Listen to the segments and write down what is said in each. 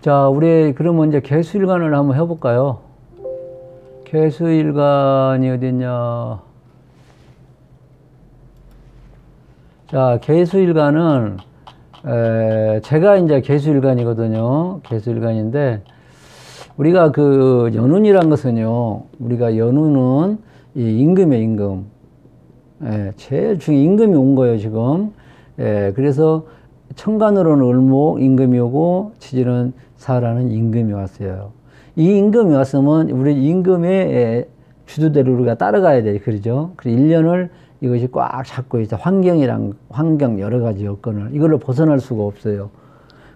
자, 우리 그러면 이제 개수일간을 한번 해볼까요? 개수일간이 어딨냐? 자, 개수일간은 제가 이제 개수일간이거든요. 개수일간인데 우리가 그 연운이란 것은요, 우리가 연운은 이 임금이에요, 임금. 제일 중요한 임금이 온 거예요, 지금. 그래서 천간으로는 을목 임금이 오고 지지는 사라는 임금이 왔어요. 이 임금이 왔으면 우리 임금의 주도대로 우리가 따라가야 돼요. 그러죠? 그래서 1년을 이것이 꽉 잡고 있어. 환경 여러 가지 여건을. 이걸로 벗어날 수가 없어요.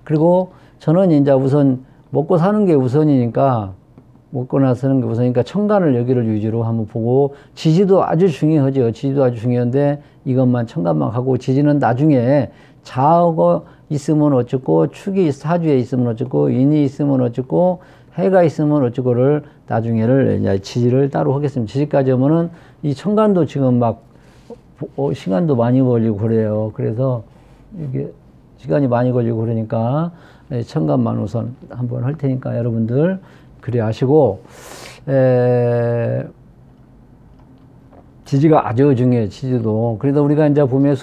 그리고 저는 이제 우선 먹고 사는 게 우선이니까, 먹고 나서는 게 우선이니까 천간을 여기를 유지로 한번 보고, 지지도 아주 중요하죠. 지지도 아주 중요한데 이것만 천간만 하고, 지지는 나중에 자가 있으면 어쩌고, 축이 사주에 있으면 어쩌고, 인이 있으면 어쩌고, 해가 있으면 어쩌고를 나중에를 이제 지지를 따로 하겠습니다. 지지까지 하면은 이 천간도 지금 막 시간도 많이 걸리고 그래요. 그래서 이게 시간이 많이 걸리고 그러니까 천간만 우선 한번 할 테니까 여러분들 그래 하시고, 지지가 아주 중요해요. 지지도. 그래서 우리가 이제 보면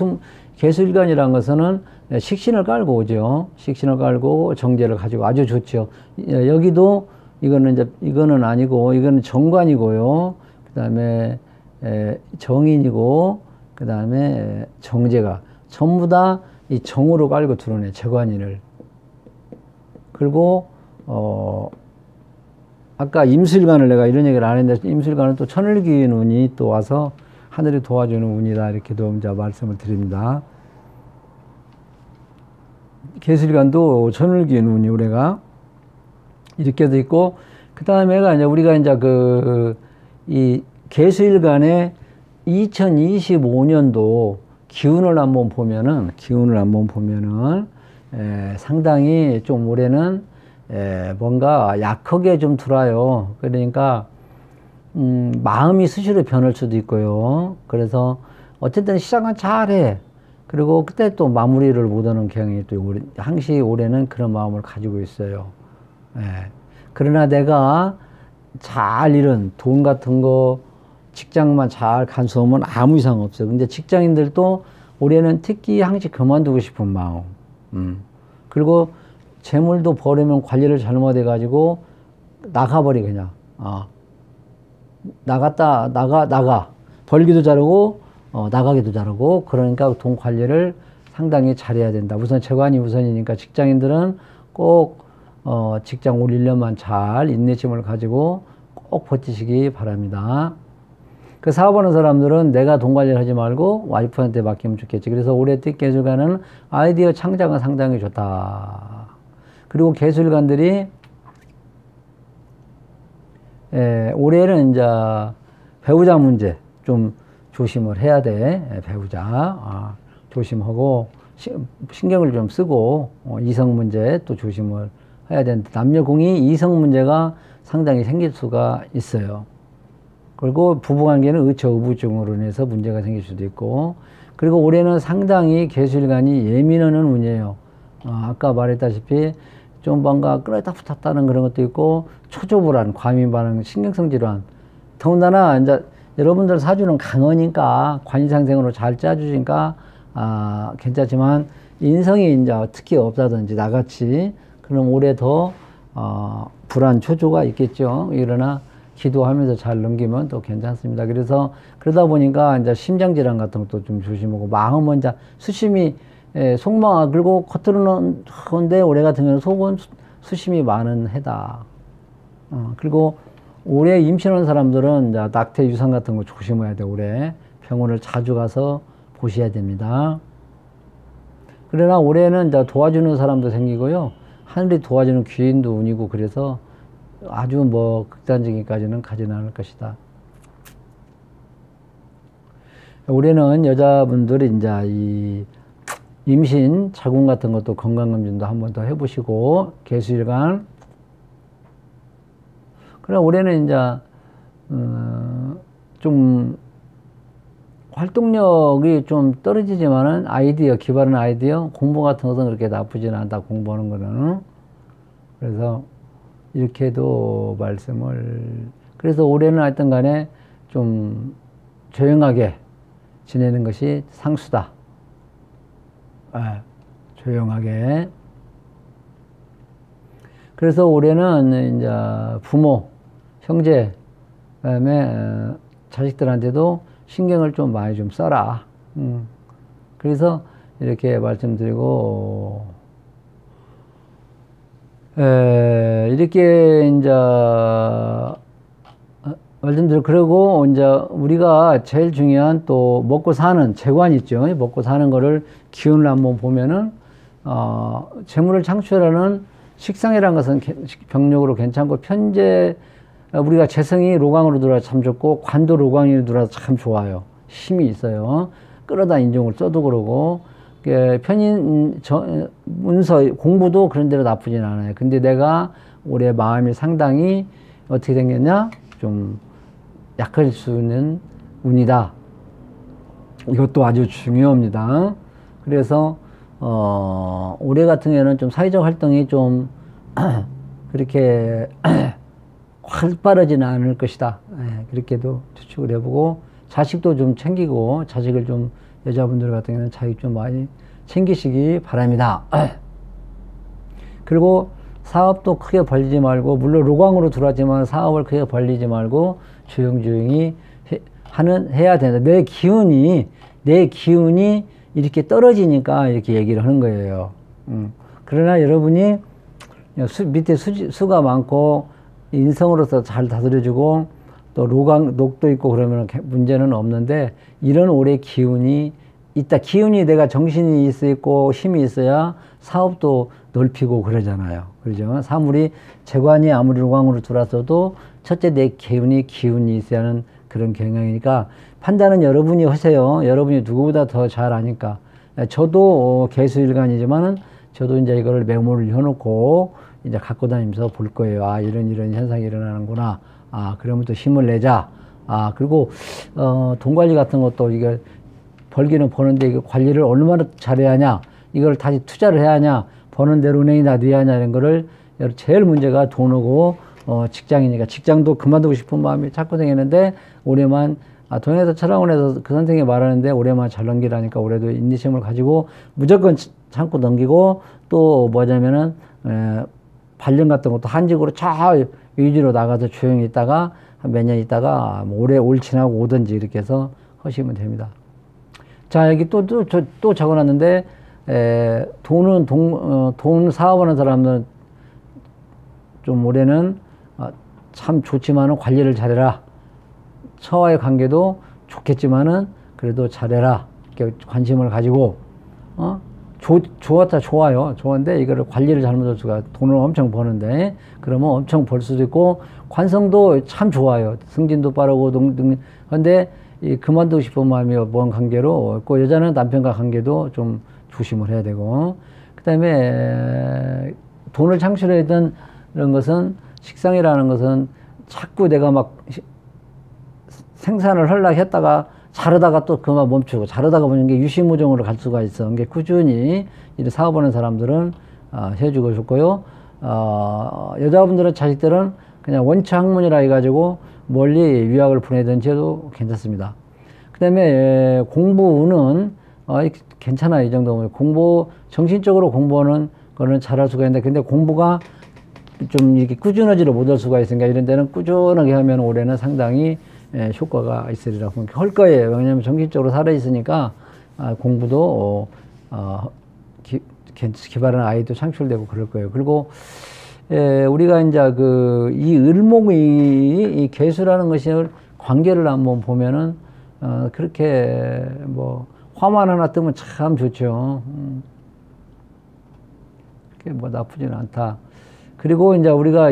개수일간이라는 것은 식신을 깔고 오죠. 식신을 깔고 정제를 가지고 아주 좋죠. 여기도 이거는 이제 이거는 아니고 이거는 정관이고요. 그다음에 정인이고 그다음에 정제가 전부 다 이 정으로 깔고 들어오네. 재관인을. 그리고 아까 임술관을 내가 이런 얘기를 안 했는데, 임술관은 또 천을기인 운이 또 와서 하늘이 도와주는 운이다, 이렇게도 이제 말씀을 드립니다. 개수일간도 천을기인 운이 우리가 이렇게도 있고, 그 다음에가 이제 우리가 이제 이 개수일간의 2025년도 기운을 한번 보면은, 상당히 좀 올해는 뭔가 약하게 좀 들어요. 그러니까 마음이 수시로 변할 수도 있고요. 그래서 어쨌든 시작은 잘해. 그리고 그때 또 마무리를 못하는 경향이 또 항시 올해는 그런 마음을 가지고 있어요. 그러나 내가 잘 일은 돈 같은 거 직장만 잘 간수하면 아무 이상 없어요. 근데 직장인들도 올해는 특히 항시 그만두고 싶은 마음. 그리고 재물도 벌으면 관리를 잘못해 가지고 나가버리 그냥. 나가. 벌기도 잘하고 나가기도 잘하고, 그러니까 돈 관리를 상당히 잘해야 된다. 우선 재관이 우선이니까 직장인들은 꼭 직장 올 1년만 잘 인내심을 가지고 꼭 버티시기 바랍니다. 그 사업하는 사람들은 내가 돈 관리를 하지 말고 와이프한테 맡기면 좋겠지. 그래서 올해 개수일간은 아이디어 창작은 상당히 좋다. 그리고 개수일간들이 올해는 이제 배우자 문제 좀 조심을 해야 돼. 배우자 조심하고 신경을 좀 쓰고, 이성 문제 또 조심을 해야 되는데, 남녀공이 이성 문제가 상당히 생길 수가 있어요. 그리고 부부관계는 의처의부증으로 인해서 문제가 생길 수도 있고, 그리고 올해는 상당히 개수일간이 예민하는 운이에요. 아까 말했다시피 좀 뭔가 끌었다 붙었다는 그런 것도 있고, 초조불안, 과민 반응, 신경성 질환. 더군다나 이제 여러분들 사주는 강하니까 관상생으로 잘 짜주니까 괜찮지만, 인성이 이제 특히 없다든지 나같이 그럼 올해 더 불안, 초조가 있겠죠. 그러나 기도하면서 잘 넘기면 또 괜찮습니다. 그래서 그러다 보니까 이제 심장질환 같은 것도 좀 조심하고, 마음은 이제 수심이 속마음, 그리고 겉으로는 좋은데 올해 같은 경우는 속은 수심이 많은 해다. 그리고 올해 임신한 사람들은 이제 낙태 유산 같은 거 조심해야 돼. 올해 병원을 자주 가서 보셔야 됩니다. 그러나 올해는 이제 도와주는 사람도 생기고요, 하늘이 도와주는 귀인도 운이고, 그래서 아주 뭐 극단적인까지는 가지는 않을 것이다. 올해는 여자분들이 이제 이 임신, 자궁 같은 것도 건강검진도 한 번 더 해보시고, 개수일간. 그러나 올해는 이제 좀 활동력이 좀 떨어지지만은 기발한 아이디어, 공부 같은 것은 그렇게 나쁘지는 않다. 공부하는 거는. 그래서 이렇게도 말씀을, 그래서 올해는 하여튼 간에 좀 조용하게 지내는 것이 상수다. 조용하게. 그래서 올해는 이제 부모, 형제, 그다음에 자식들한테도 신경을 좀 많이 좀 써라. 그래서 이렇게 말씀드리고, 이렇게 이제 말씀드리고, 그리고 이제 우리가 제일 중요한 또 먹고 사는 재관 있죠. 먹고 사는 거를 기운을 한번 보면은 재물을 창출하는 식상이라는 것은 병력으로 괜찮고, 편재 우리가 재성이 로강으로 들어와서 참 좋고, 관도 로강으로 들어와서 참 좋아요. 힘이 있어요. 끌어다 인종을 써도 그러고, 편인 문서 공부도 그런 대로 나쁘진 않아요. 근데 내가 올해 마음이 상당히 어떻게 생겼냐? 좀 약할 수 있는 운이다. 이것도 아주 중요합니다. 그래서 올해 같은 경우에는 좀 사회적 활동이 좀 그렇게 활발하지는 않을 것이다. 그렇게도 추측을 해보고, 자식도 좀 챙기고, 자식을 좀, 여자분들 같은 경우는 자식 좀 많이 챙기시기 바랍니다. 그리고 사업도 크게 벌리지 말고, 물론 로광으로 들어왔지만 사업을 크게 벌리지 말고 조용조용히 해야 된다. 내 기운이 이렇게 떨어지니까 이렇게 얘기를 하는 거예요. 그러나 여러분이 밑에 수가 많고 인성으로서 잘 다스려주고 또 녹도 있고 그러면 문제는 없는데, 이런 올해 기운이 있다. 기운이 내가 정신이 있고 힘이 있어야 사업도 넓히고 그러잖아요. 그러죠. 사물이 재관이 아무리 로광으로 들어왔어도 첫째 내 기운이 있어야 하는 그런 경향이니까, 판단은 여러분이 하세요. 여러분이 누구보다 더 잘 아니까. 저도 개수일간이지만은 저도 이제 이거를 메모를 해놓고 이제 갖고 다니면서 볼 거예요. 이런 현상이 일어나는구나. 그러면 또 힘을 내자. 그리고 돈 관리 같은 것도 이게 벌기는 버는데 이거 관리를 얼마나 잘해야 하냐, 이걸 다시 투자를 해야 하냐, 버는 대로 은행에다 넣어야 하냐, 이런 거를, 제일 문제가 돈이고 직장이니까. 직장도 그만두고 싶은 마음이 자꾸 생기는데, 올해만 동해에서 철학원에서 그 선생님이 말하는데, 올해만 잘 넘기라니까 올해도 인내심을 가지고 무조건 참고 넘기고, 또 뭐냐면은 발령 같은 것도 한직으로 저 위주로 나가서 조용히 있다가 한 몇 년 있다가 올해 올 지나고 오든지 이렇게 해서 하시면 됩니다. 자, 여기 또 적어놨는데, 돈 사업하는 사람들은 좀 올해는 참 좋지만은 관리를 잘해라. 처와의 관계도 좋겠지만은 그래도 잘해라. 이렇게 관심을 가지고, 좋아요. 좋은데 이거를 관리를 잘못할 수가, 돈을 엄청 버는데, 그러면 엄청 벌 수도 있고, 관성도 참 좋아요. 승진도 빠르고, 근데 그만두고 싶은 마음이 뭔 관계로, 그 여자는 남편과 관계도 좀 조심을 해야 되고, 그 다음에 돈을 창출하던 이런 것은, 식상이라는 것은 자꾸 내가 막 생산을 하려고 했다가 자르다가 또 그만 멈추고, 자르다가 보는 게 유시무종으로 갈 수가 있어. 그게 꾸준히 이렇게 사업하는 사람들은 해주고 좋고요. 여자분들은, 자식들은 그냥 원체 학문이라 해가지고 멀리 유학을 보내든지 해도 괜찮습니다. 그 다음에 공부는 괜찮아요. 이 정도면. 정신적으로 공부하는 거는 잘할 수가 있는데, 근데 공부가 좀 이렇게 꾸준하지를 못할 수가 있으니까, 이런 데는 꾸준하게 하면 올해는 상당히 효과가 있으리라고 할 거예요. 왜냐하면 정신적으로 살아있으니까 공부도 기발한 아이도 창출되고 그럴 거예요. 그리고 우리가 이제 이 을목이 이 개수라는 것이 관계를 한번 보면은 그렇게 뭐 화만 하나 뜨면 참 좋죠. 그게 뭐 나쁘지는 않다. 그리고 이제 우리가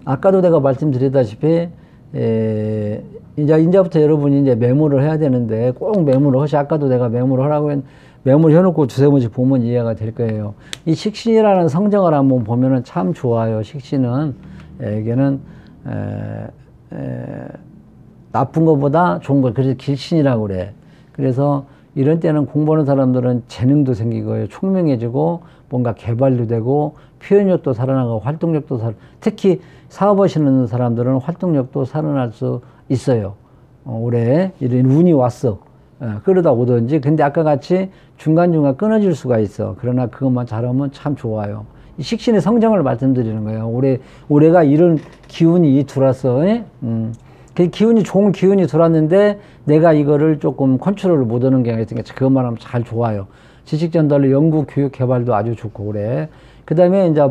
아까도 내가 말씀드렸다시피, 이제부터 여러분이 이제 메모를 해야 되는데, 꼭 메모를 하시. 아까도 내가 메모를 하라고 메모를 해놓고 두세 번씩 보면 이해가 될 거예요. 이 식신이라는 성정을 한번 보면은 참 좋아요. 식신은, 이게는, 나쁜 것보다 좋은 거. 그래서 길신이라고 그래. 그래서 이런 때는 공부하는 사람들은 재능도 생기고 총명해지고 뭔가 개발도 되고 표현력도 살아나고 활동력도 특히 사업하시는 사람들은 활동력도 살아날 수 있어요. 올해 이런 운이 왔어. 그러다 오든지. 근데 아까 같이 중간중간 끊어질 수가 있어. 그러나 그것만 잘하면 참 좋아요. 이 식신의 성장을 말씀드리는 거예요. 올해가 이런 기운이 들어왔어. 그 기운이, 좋은 기운이 들어왔는데 내가 이거를 조금 컨트롤을 못하는 경우가 있으니까 그것만 하면 잘 좋아요. 지식 전달로 연구, 교육, 개발도 아주 좋고 그래. 그 다음에 이제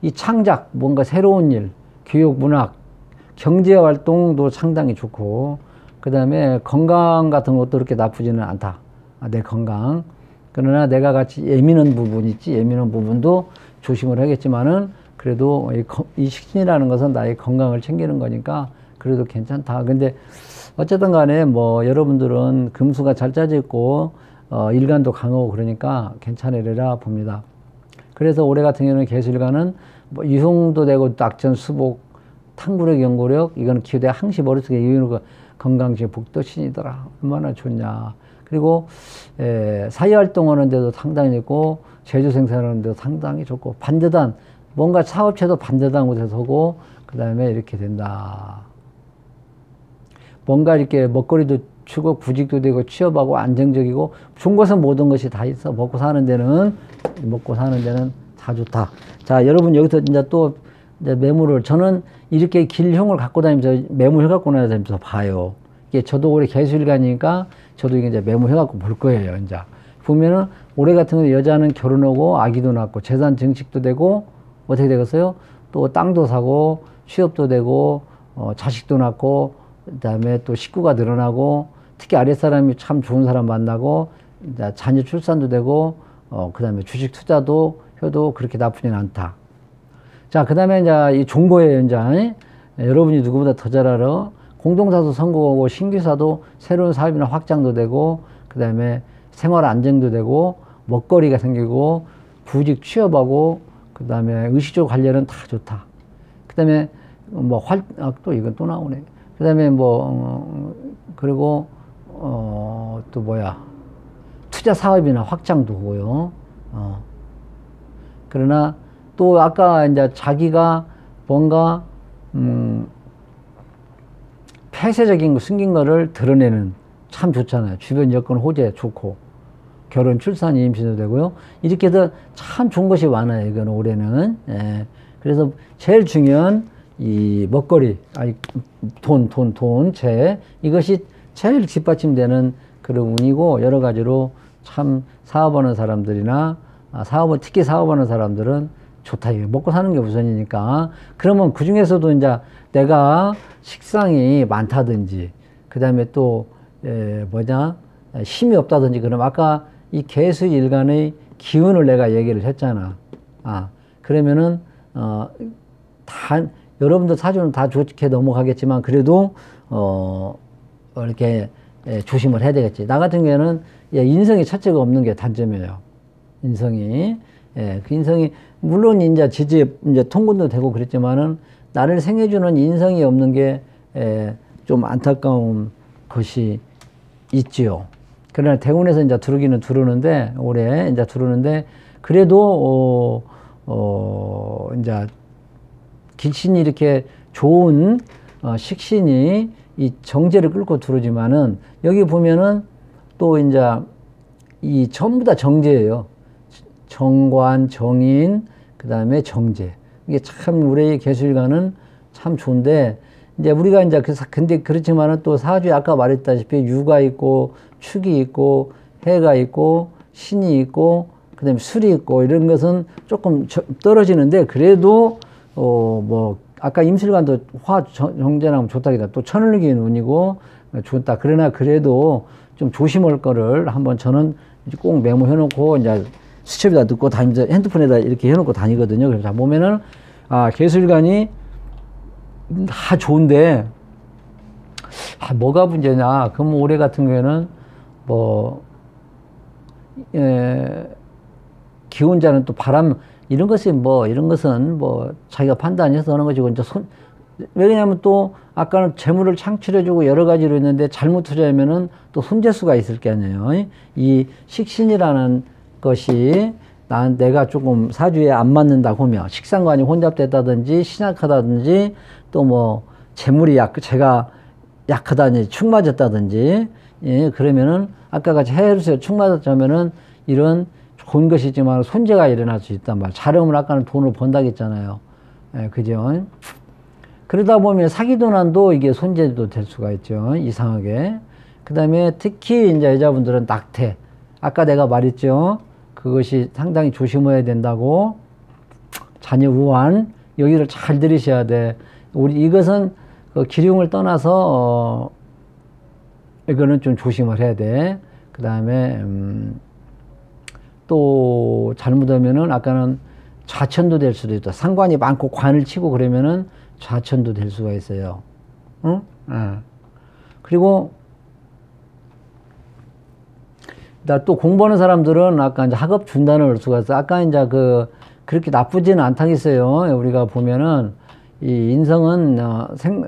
이 창작, 뭔가 새로운 일, 교육, 문학, 경제 활동도 상당히 좋고, 그 다음에 건강 같은 것도 그렇게 나쁘지는 않다. 내 건강. 그러나 내가 같이 예민한 부분 있지, 예민한 부분도 조심을 하겠지만은 그래도 이 식신이라는 것은 나의 건강을 챙기는 거니까 그래도 괜찮다. 근데 어쨌든 간에 뭐 여러분들은 금수가 잘 짜져 있고 일간도 강하고 그러니까 괜찮으리라 봅니다. 그래서 올해 같은 경우는 개수일간은 뭐 유흥도 되고 낙전, 수복, 탕구력, 연구력, 이거는 기후대 항시 머릿속에 이유는 건강지 복도신이더라. 얼마나 좋냐. 그리고 사회활동하는 데도 상당히 있고 제조 생산하는 데도 상당히 좋고 반대단 뭔가 사업체도 반대단 곳에 서고 그 다음에 이렇게 된다. 뭔가 이렇게 먹거리도 주고 구직도 되고 취업하고 안정적이고 좋은 것은 모든 것이 다 있어. 먹고 사는 데는 다 좋다. 자, 여러분 여기서 이제 또 이제 매물을 저는 이렇게 길형을 갖고 다니면서 매물해 갖고 다니면서 봐요. 이게 저도 올해 개수일간이니까 저도 이게 이제 매물해 갖고 볼 거예요. 이제 보면은 올해 같은 경우 여자는 결혼하고 아기도 낳고 재산 증식도 되고 어떻게 되겠어요? 또 땅도 사고 취업도 되고 자식도 낳고 그다음에 또 식구가 늘어나고 특히 아랫사람이 참 좋은 사람 만나고 자녀 출산도 되고 그다음에 주식 투자도 해도 그렇게 나쁘진 않다. 자, 그다음에 이제 이 종고예요. 이제 여러분이 누구보다 더 잘 알아. 공동사도 성공하고 신규사도 새로운 사업이나 확장도 되고 그다음에 생활 안정도 되고 먹거리가 생기고 구직 취업하고 그다음에 의식적 관련은 다 좋다. 그다음에 뭐 또 이건 또 나오네. 그다음에 뭐 그리고 또 뭐야 투자 사업이나 확장도 오고요. 그러나 또 아까 이제 자기가 뭔가 폐쇄적인 거 숨긴 거를 드러내는 참 좋잖아요. 주변 여건 호재 좋고 결혼, 출산, 임신도 되고요. 이렇게 해서 참 좋은 것이 많아요. 이건 올해는. 예. 그래서 제일 중요한 이 먹거리, 돈, 이것이 제일 뒷받침되는 그런 운이고 여러 가지로 참 사업하는 사람들이나 특히 사업하는 사람들은 좋다. 이게 먹고 사는 게 우선이니까. 그러면 그 중에서도 이제 내가 식상이 많다든지, 그 다음에 또, 힘이 없다든지, 그럼 아까 이 개수일간의 기운을 내가 얘기를 했잖아. 그러면은, 여러분들 사주는 다 좋게 넘어가겠지만, 그래도, 이렇게, 조심을 해야 되겠지. 나 같은 경우에는, 인성이 첫째가 없는 게 단점이에요. 인성이. 그 인성이, 물론 이제 이제 통근도 되고 그랬지만은, 나를 생해주는 인성이 없는 게, 좀 안타까운 것이 있지요. 그러나 대운에서 이제 들어오기는 들어오는데, 올해 이제 들어오는데, 그래도, 이제, 기신이 이렇게 좋은, 식신이 이 정제를 끌고 들어오지만은, 여기 보면은 또 이제, 이 전부 다 정제예요. 정관, 정인, 그 다음에 정제. 이게 참 우리의 개수일간은 참 좋은데, 이제 우리가 이제 근데 그렇지만은 또 사주에 아까 말했다시피 유가 있고 축이 있고 해가 있고 신이 있고 그다음에 술이 있고 이런 것은 조금 떨어지는데 그래도 뭐 아까 임술관도 화 정제나면 좋다기다 또 천을기의 운이고 좋다. 그러나 그래도 좀 조심할 거를 한번 저는 꼭 메모해 놓고 이제 수첩에다 넣고 다니면서 핸드폰에다 이렇게 해놓고 다니거든요. 그래서 보면은 개수일간이 다 좋은데 뭐가 문제냐? 그럼 올해 같은 경우에는 뭐 기운자는 또 바람 이런 것은 뭐 자기가 판단해서 하는 것이고 이제 왜냐하면 또 아까는 재물을 창출해주고 여러 가지로 했는데 잘못 투자하면은 또 손재수가 있을 게 아니에요. 이 식신이라는 것이 내가 조금 사주에 안 맞는다 하면 식상관이 혼잡됐다든지 신약하다든지 또 뭐 재물이 제가 약하다든지 축 맞았다든지 예, 그러면은 아까 같이 해루세요 축 맞았자면은 이런 좋은 것이지만 손재가 일어날 수 있단 말. 잘하면 아까는 돈을 번다고 했잖아요. 예, 그죠? 그러다 보면 사기도난도 이게 손재도 될 수가 있죠. 이상하게. 그 다음에 특히 이제 여자분들은 낙태. 아까 내가 말했죠. 그것이 상당히 조심해야 된다고. 자녀 우환. 여기를 잘 들으셔야 돼. 이것은 그 기륭을 떠나서, 이거는 좀 조심을 해야 돼. 그 다음에, 또 잘못하면은 아까는 좌천도 될 수도 있다. 상관이 많고 관을 치고 그러면은 좌천도 될 수가 있어요. 응? 그리고 또 공부하는 사람들은 아까 이제 학업 중단을 올 수가 있어. 아까 이제 그렇게 나쁘지는 않다겠어요. 우리가 보면은 이 인성은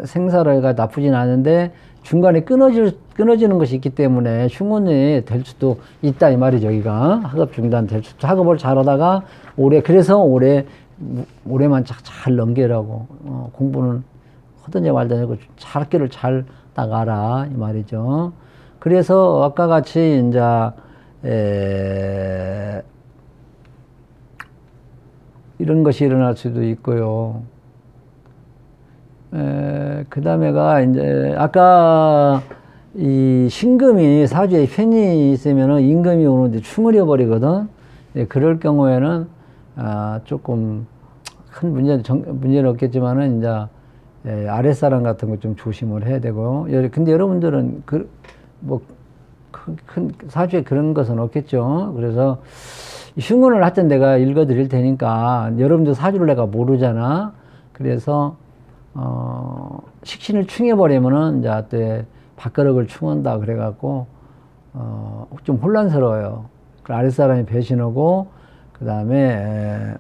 생사가 나쁘진 않은데 중간에 끊어지는 것이 있기 때문에 흉운이 될 수도 있다 이 말이죠. 여기가 학업 중단 될 수도. 학업을 잘하다가 그래서 올해만 잘 넘기라고. 공부는 하든지 말든지 학교를 잘 나가라 이 말이죠. 그래서 아까 같이 이제 이런 것이 일어날 수도 있고요. 그 다음에가 이제 아까 이 신금이 사주에 편이 있으면은 임금이 오는데 충을 해버리거든. 그럴 경우에는 조금 큰 문제는 없겠지만은 이제 아랫사람 같은 거 좀 조심을 해야 되고요. 근데 여러분들은 큰 사주에 그런 것은 없겠죠. 그래서 흉운을 하여튼 내가 읽어드릴 테니까 여러분들 사주를 내가 모르잖아. 그래서 식신을 충해버리면은 이제 밥그릇을 충한다 그래갖고 좀 혼란스러워요. 그 아랫사람이 배신하고 그 다음에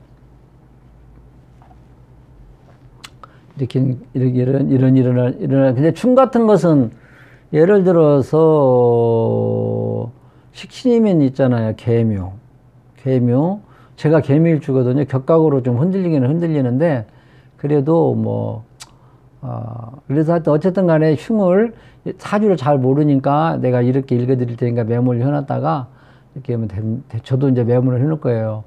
이런 근데 충 같은 것은 예를 들어서 식신이면 있잖아요. 계묘 제가 계묘일주거든요. 격각으로 좀 흔들리기는 흔들리는데 그래도 그래서 하여튼 어쨌든 간에 흉을 사주를 잘 모르니까 내가 이렇게 읽어드릴 테니까 메모를 해놨다가 이렇게 하면 저도 이제 메모를 해놓을 거예요.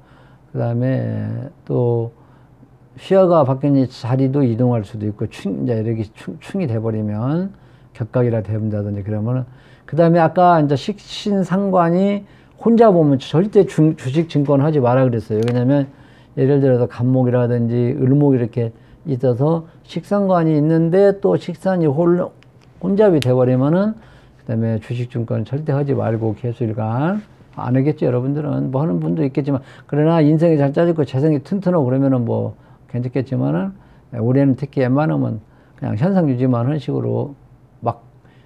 그 다음에 또 휘하가 바뀌는 자리도 이동할 수도 있고 이제 이렇게 충이 돼버리면 격각이라 된다든지 그러면은 그 다음에 아까 이제 식신상관이 혼자 보면 절대 주식 증권 하지 마라 그랬어요. 왜냐면 예를 들어서 간목이라든지 을목 이렇게 있어서 식상관이 있는데 또 식산이 혼잡이 돼버리면은 그 다음에 주식증권 절대 하지 말고 개수일간 안 하겠죠. 여러분들은 뭐 하는 분도 있겠지만 그러나 인생이 잘 짜졌고 재성이 튼튼하고 그러면은 뭐 괜찮겠지만은 올해는 특히 웬만하면 그냥 현상 유지만 하는 식으로 막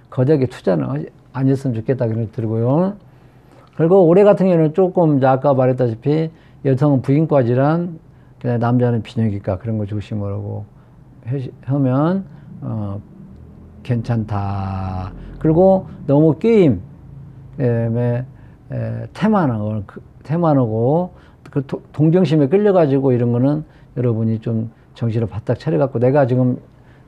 거대하게 투자는 안 했으면 좋겠다 그런 생각이 들고요. 그리고 올해 같은 경우는 조금 이제 아까 말했다시피 여성은 부인과 질환, 남자는 비뇨기과 그런 거 조심하라고 하면 괜찮다. 그리고 너무 게임, 태만하고 그 동정심에 끌려가지고 이런 거는 여러분이 좀 정신을 바짝 차려갖고 내가 지금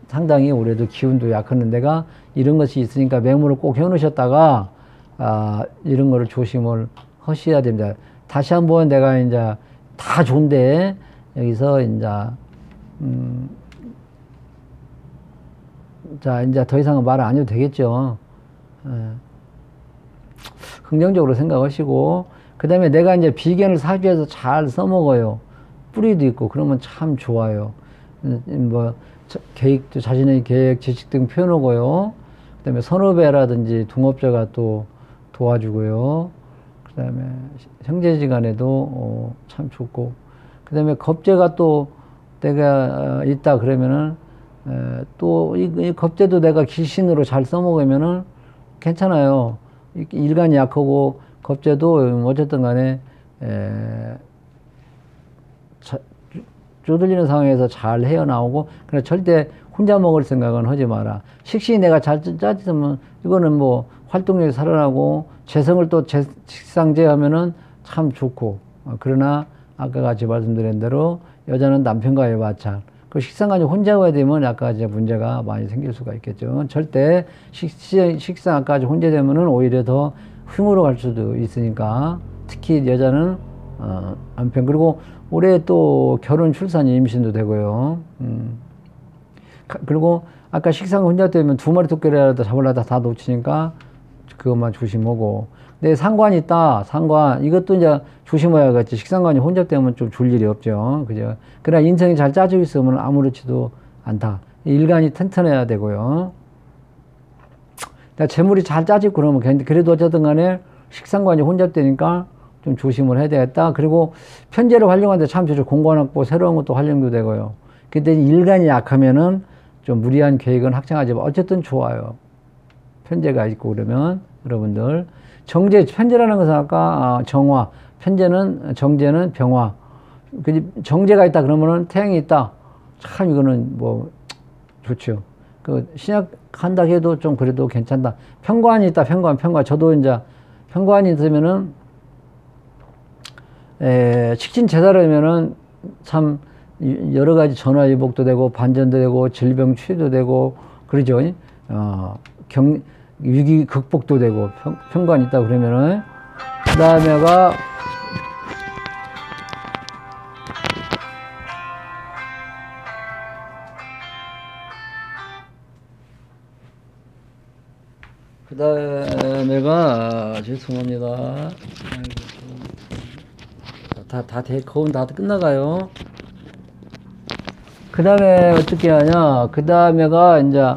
상당히 올해도 기운도 약하는 데가 이런 것이 있으니까 맹물을 꼭 해놓으셨다가 이런 거를 조심을 하셔야 됩니다. 다시 한번 내가 이제 다 좋은데 여기서 이제 자 이제 더 이상은 말 안 해도 되겠죠. 긍정적으로 생각하시고 그 다음에 내가 이제 비견을 사주에서 잘 써먹어요. 뿌리도 있고 그러면 참 좋아요. 뭐 계획도 자신의 계획, 지식 등 펴놓고요. 그 다음에 선후배라든지 동업자가 또 도와주고요. 그 다음에 형제지간에도 참 좋고 그 다음에 겁재가 또 내가 있다 그러면은 또 이 겁재도 내가 기신으로 잘 써먹으면은 괜찮아요. 일간이 약하고 겁재도 어쨌든 간에 쪼들리는 상황에서 잘 헤어나오고 그러나 절대 혼자 먹을 생각은 하지 마라. 식신이 내가 잘 짜지면 이거는 뭐 활동력이 살아나고 재성을 또 식상제하면은 참 좋고, 그러나 아까 같이 말씀드린 대로 여자는 남편과의 마찰, 그 식상까지 혼자 가야 되면 아까 이제 문제가 많이 생길 수가 있겠죠. 절대 식상까지 혼자 되면은 오히려 더 흉으로 갈 수도 있으니까, 특히 여자는 남편, 그리고 올해 또 결혼, 출산, 임신도 되고요. 그리고 아까 식상 혼자 되면 두 마리 토끼라도 잡으려다 다 놓치니까 그것만 조심하고. 근데 상관이 있다. 상관. 이것도 이제 조심해야겠지. 식상관이 혼자 되면 좀 줄 일이 없죠. 그죠? 그러나 인생이 잘 짜져 있으면 아무렇지도 않다. 일간이 튼튼해야 되고요. 재물이 잘 짜지고 그러면 그래도 어쨌든 간에 식상관이 혼자 되니까 좀 조심을 해야 되겠다. 그리고 편제를 활용하는데 참 좋죠. 공관확보, 새로운 것도 활용도 되고요. 근데 일간이 약하면은 좀 무리한 계획은 확정하지만 어쨌든 좋아요. 편제가 있고 그러면 여러분들 정제, 편제라는 것은 아까 정화, 편제는, 정제는 병화. 정제가 있다 그러면은 태양이 있다. 참 이거는 뭐 좋죠. 그 신약한다 해도 좀 그래도 괜찮다. 편관이 있다. 편관. 저도 이제 편관이 있으면은 식신 제사라면은 참 여러 가지 전화위복도 되고 반전도 되고 질병 치유도 되고 그러죠. 위기 극복도 되고 편관이 있다 그러면은, 그 다음에가 죄송합니다. 거운 다 끝나가요. 그 다음에 어떻게 하냐. 그 다음에가 이제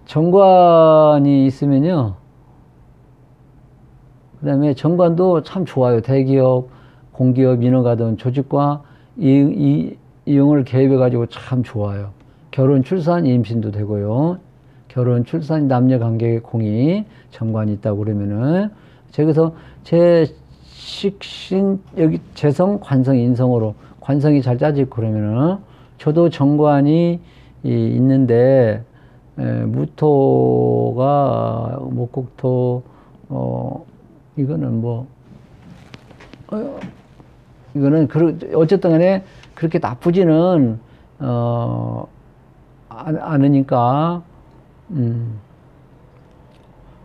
정관이 있으면요. 그 다음에 정관도 참 좋아요. 대기업, 공기업, 민원 등 조직과 이용을 개입해가지고 참 좋아요. 결혼, 출산, 임신도 되고요. 결혼, 출산, 남녀 관계의 공이 정관이 있다고 그러면은, 저기서 제 식신, 여기 재성, 관성, 인성으로 관성이 잘 짜지고 그러면은, 저도 정관이 있는데, 무토가, 목국토, 이거는 뭐, 이거는, 어쨌든 간에 그렇게 나쁘지는, 않으니까,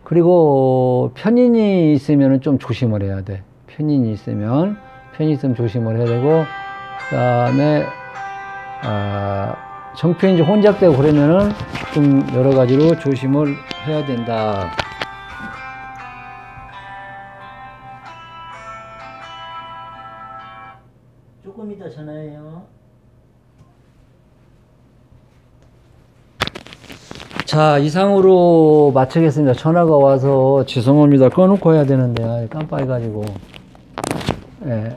그리고 편인이 있으면 좀 조심을 해야 돼. 편인이 있으면 조심을 해야 되고, 그 다음에, 정편인지 혼잡되고 그러면은 좀 여러 가지로 조심을 해야 된다. 조금 이따 전화해요. 자, 이상으로 마치겠습니다. 전화가 와서 죄송합니다. 꺼놓고 해야 되는데 깜빡해가지고. 예.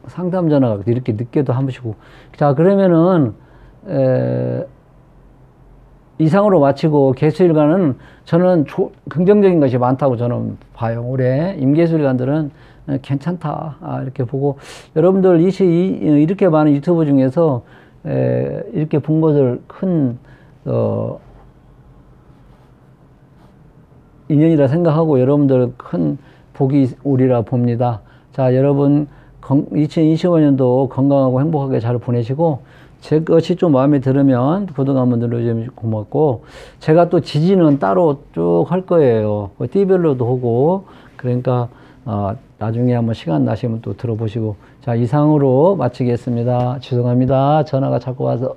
상담 전화가 이렇게 늦게도 한 번씩 오고. 자, 그러면은 이상으로 마치고, 개수일간은 저는 긍정적인 것이 많다고 저는 봐요. 올해 임계수일간들은 괜찮다, 이렇게 보고, 여러분들 이렇게 많은 유튜브 중에서 이렇게 본 것을 큰 인연이라 생각하고 여러분들 큰 복이 오리라 봅니다. 자, 여러분 2025년도 건강하고 행복하게 잘 보내시고, 제 것이 좀 마음에 들으면 구독 한번 눌러주시면 고맙고, 제가 또 지지는 따로 쭉 할 거예요. 띠별로도 하고. 그러니까 나중에 한번 시간 나시면 또 들어보시고. 자, 이상으로 마치겠습니다. 죄송합니다. 전화가 자꾸 와서.